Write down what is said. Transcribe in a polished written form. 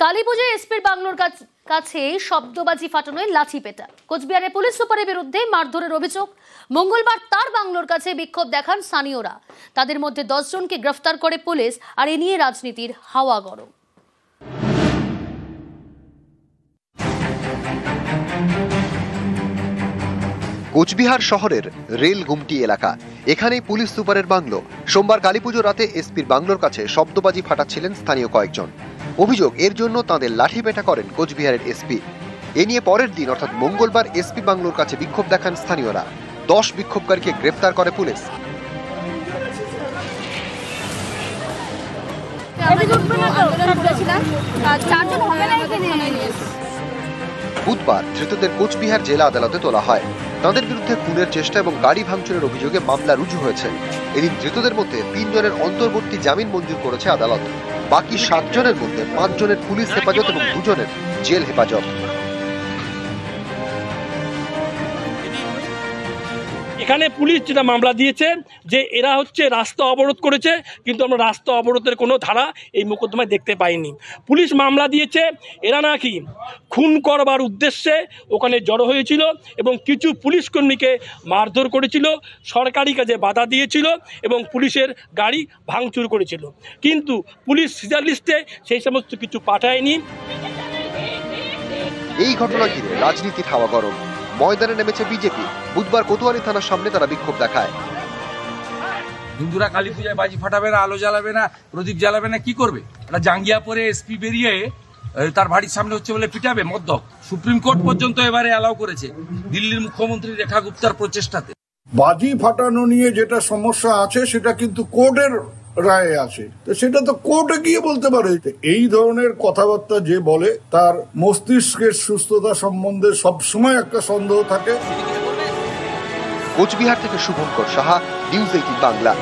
কালীপুজোয় এসপির বাংলোর কাছে শব্দবাজি ফাটানোয় লাঠি পেটা। কোচবিহারে পুলিশ সুপারের বিরুদ্ধে মারধরের অভিযোগ। মঙ্গলবার তার বাংলোর কাছে বিক্ষোভ দেখান স্থানীয়রা। তাদের মধ্যে 10 জনকে গ্রেফতার করে পুলিশ। আর এ নিয়ে রাজনীতির হাওয়া গরম। কোচবিহার শহরের রেল গুমটি এলাকা, এখানেই পুলিশ সুপারের বাংলো। সোমবার কালীপুজো রাতে এসপির বাংলোর কাছে শব্দবাজি ফাটাচ্ছিলেন স্থানীয় কয়েকজন। অভিযোগ, এর জন্য তাদের লাঠিপেটা করেন কোচবিহারের এসপি। এ নিয়ে পরের দিন অর্থাৎ মঙ্গলবার এসপি বাংলোর কাছে বিক্ষোভ দেখান স্থানীয়রা। 10 বিক্ষোভকারীকে গ্রেফতার করে পুলিশ। বুধবার ধৃতদের কোচবিহার জেলা আদালতে তোলা হয়। তাদের বিরুদ্ধে খুনের চেষ্টা এবং গাড়ি ভাঙচুরের অভিযোগে মামলা রুজু হয়েছে। এদিন ধৃতদের মধ্যে 3 জনের অন্তর্বর্তী জামিন মঞ্জুর করেছে আদালত। বাকি 7 জনের মধ্যে 5 জনের পুলিশ হেফাজত এবং 2 জনের জেল হেফাজত। এখানে পুলিশ যেটা মামলা দিয়েছে যে এরা হচ্ছে রাস্তা অবরোধ করেছে, কিন্তু আমরা রাস্তা অবরোধের কোনো ধারা এই মোকদ্দমায় দেখতে পাইনি। পুলিশ মামলা দিয়েছে এরা নাকি খুন করবার উদ্দেশ্যে ওখানে জড়ো হয়েছিল এবং কিছু পুলিশ কর্মীকে মারধর করেছিল, সরকারি কাজে বাধা দিয়েছিল এবং পুলিশের গাড়ি ভাঙচুর করেছিল। কিন্তু পুলিশ সিজার লিস্টে সেই সমস্ত কিছু পাঠায়নি। এই ঘটনা ঘিরে রাজনীতির হাওয়া গরম। ময়দানে নেমেছে বিজেপি। বুধবার কোতোয়ালি থানার সামনে তারা বিক্ষোভ দেখায়। হিন্দুরা কালী পূজায় বাজি ফাটাবে না, আলো জ্বালাবে না, প্রদীপ জ্বালাবে না, কি করবে? একটা জাঙ্গিয়া পরে এসপি বেরিয়ে তার বাড়ির সামনে হচ্ছে বলে পিটাবে মদ্যপ। সুপ্রিম কোর্ট পর্যন্ত এবারে অ্যালাউ করেছে দিল্লির মুখ্যমন্ত্রী রেখা গুপ্তার প্রচেষ্টাতে। বাজি ফাটানো নিয়ে যেটা সমস্যা আছে সেটা কিন্তু কোর্টের রায়ে আছে, তো সেটা তো কোর্টে গিয়ে বলতে পারে। এই ধরনের কথাবার্তা যে বলে তার মস্তিষ্কের সুস্থতা সম্বন্ধে সবসময় একটা সন্দেহ থাকে। কোচবিহার থেকে শুভঙ্কর সাহা, নিউজ 18 বাংলা।